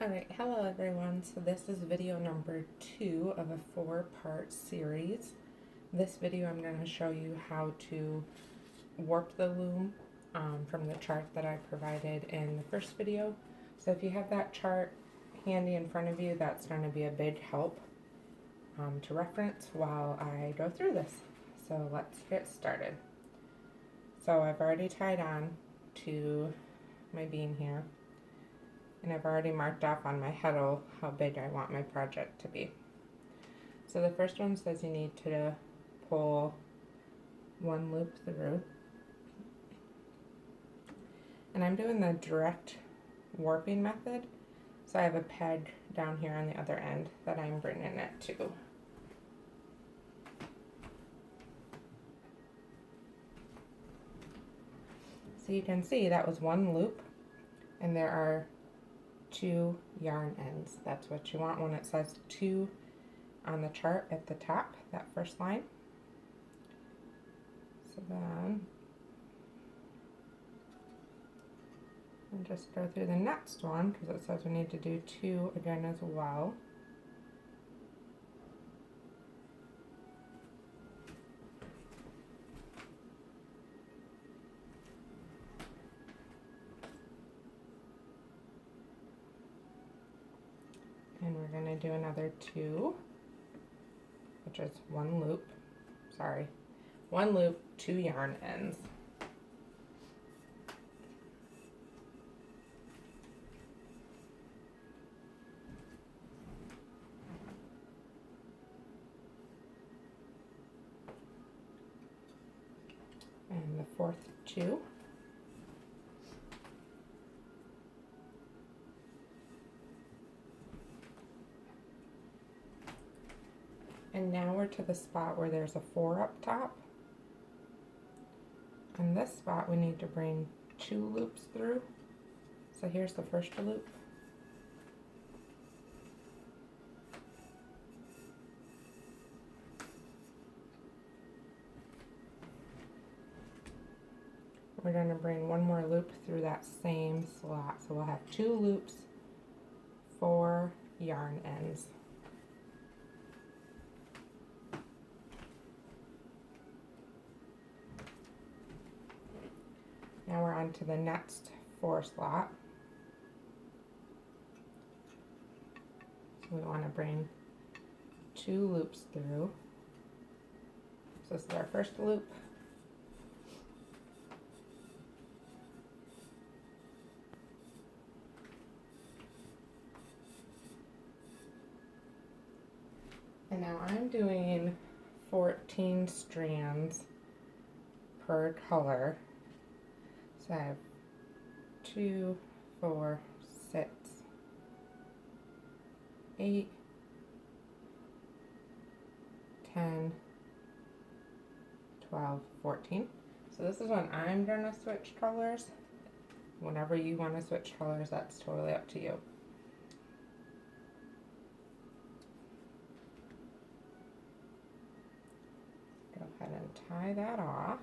Alright, hello everyone. So this is video number 2 of a 4-part series. This video I'm going to show you how to warp the loom from the chart that I provided in the first video. So if you have that chart handy in front of you, that's going to be a big help to reference while I go through this. So let's get started. So I've already tied on to my bean here. And I've already marked off on my heddle how big I want my project to be. So the first one says you need to pull one loop through. And I'm doing the direct warping method. So I have a peg down here on the other end that I'm bringing it to. So you can see that was one loop, and there are 2 yarn ends. That's what you want when it says 2 on the chart at the top, that first line. So then I'll just go through the next one because it says we need to do 2 again as well. And we're going to do another 2, which is one loop, 2 yarn ends. And the fourth 2. And now we're to the spot where there's a 4 up top. And this spot we need to bring 2 loops through. So here's the first loop. We're going to bring 1 more loop through that same slot. So we'll have 2 loops, 4 yarn ends. Now we're on to the next 4 slot. So we want to bring 2 loops through. So this is our first loop. And now I'm doing 14 strands per color. So I have 2, 4, 6, 8, 10, 12, 14. So this is when I'm going to switch colors. Whenever you want to switch colors, that's totally up to you. Go ahead and tie that off.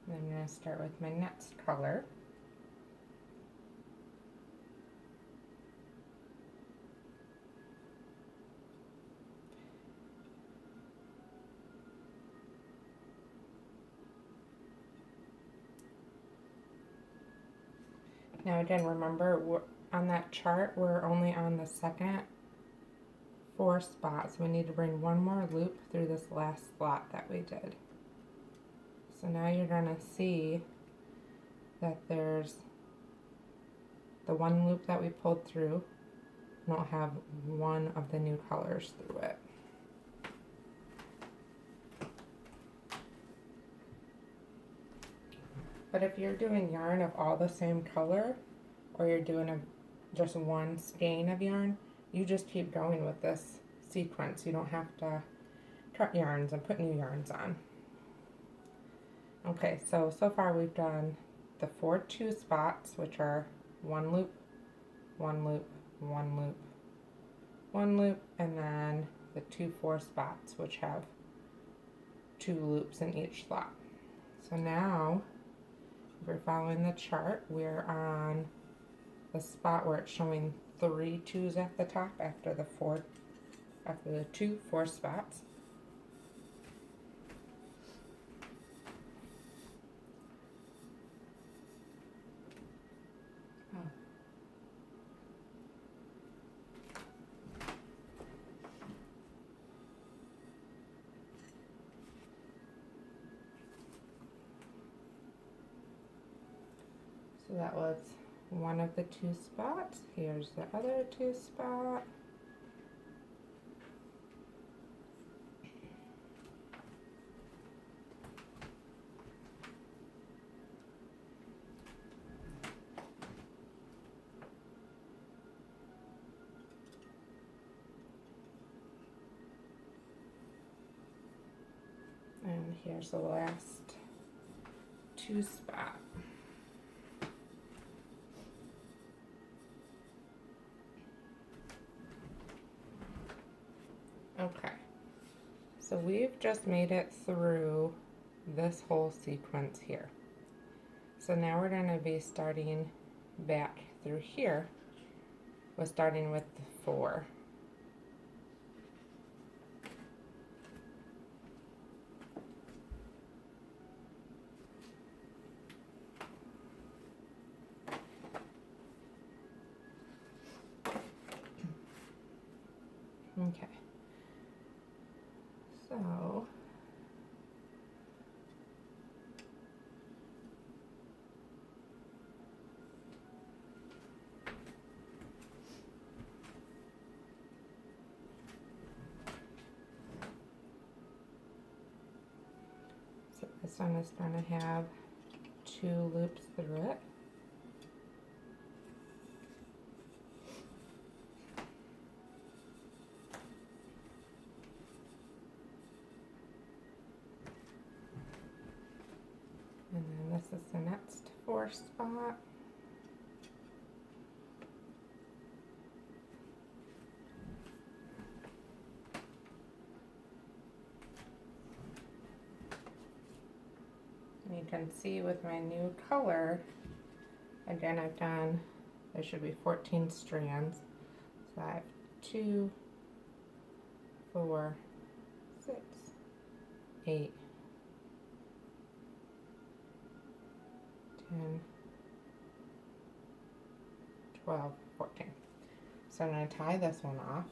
I'm going to start with my next color. Now again, remember on that chart we're only on the second 4 spots. We need to bring 1 more loop through this last slot that we did. So now you're going to see that there's the 1 loop that we pulled through, and it'll have 1 of the new colors through it. But if you're doing yarn of all the same color, or you're doing just 1 skein of yarn, you just keep going with this sequence. You don't have to cut yarns and put new yarns on. Okay, so far we've done the 4 2 spots, which are 1 loop, 1 loop, 1 loop, one loop, and then the 2 4 spots, which have 2 loops in each slot. So now, if we're following the chart, we're on the spot where it's showing 3 2s at the top after the 2 4 spots. So that was one of the 2 spots. Here's the other 2 spot. And here's the last 2 spot. Okay, so we've just made it through this whole sequence here. So now we're going to be starting back through here. We're starting with the 4. Okay. So this one is going to have 2 loops through it. And then this is the next 4 spot. And you can see with my new color, again there should be 14 strands. So I have 2, 4, 6, 8, 10, 12, 14. So I'm going to tie this one off.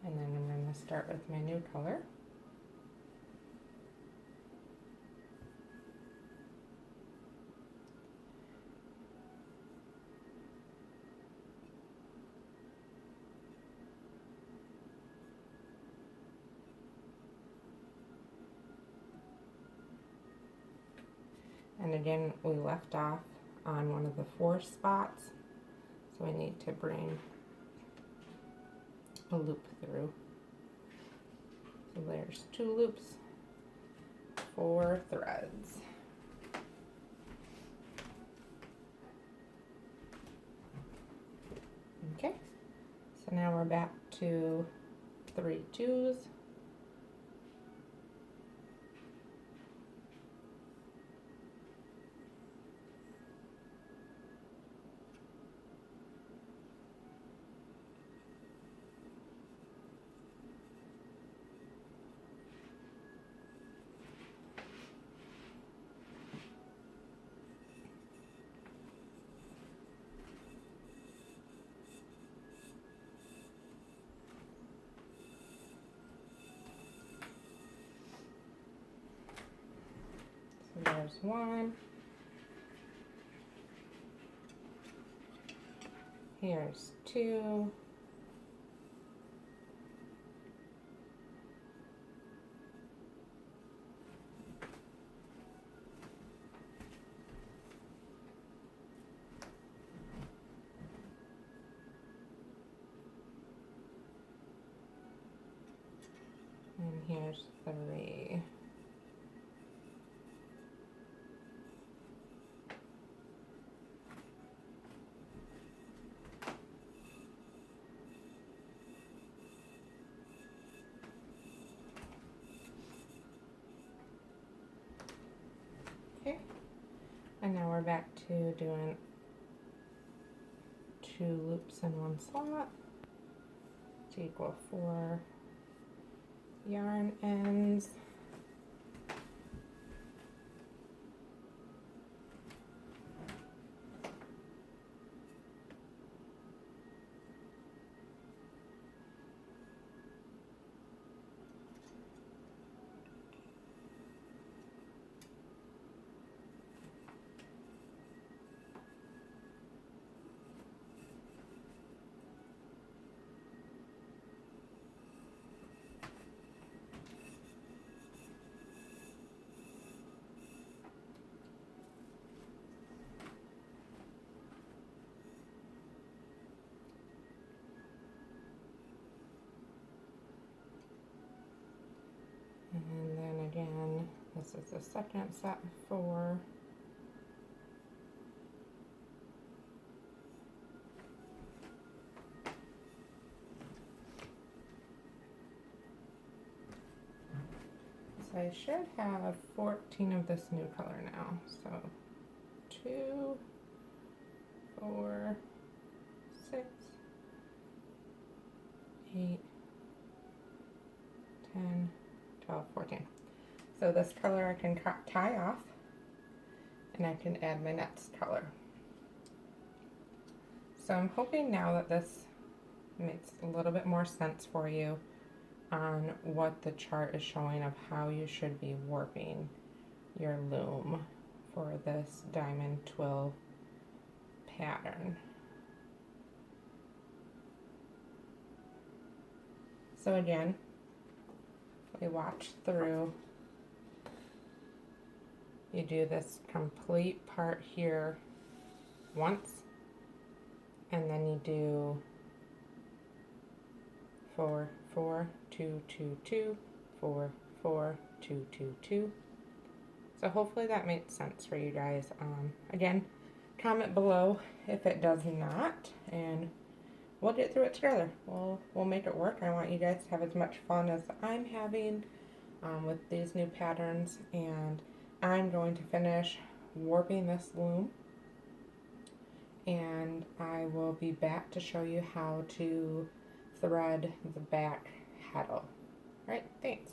And then I'm going to start with my new color. And again, we left off on one of the 4 spots, so we need to bring a loop through. So there's 2 loops, 4 threads. Okay, so now we're back to 3 2s. There's 1. Here's 2. And here's 3. Okay, and now we're back to doing 2 loops in 1 slot to equal 4 yarn ends. And then again, this is the second set of 4. So I should have 14 of this new color now. So 2, 4, 6, 8, 10, 12, 14. So this color I can tie off, and I can add my next color. So I'm hoping now that this makes a little bit more sense for you on what the chart is showing of how you should be warping your loom for this diamond twill pattern. So again, we watch through. You do this complete part here once, and then you do 4, 4, 2, 2, 2, 4, 4, 2, 2, 2. So hopefully that makes sense for you guys. Again, comment below if it does not, and we'll get through it together. We'll make it work. I want you guys to have as much fun as I'm having with these new patterns, and I'm going to finish warping this loom, and I will be back to show you how to thread the back heddle. Alright, thanks.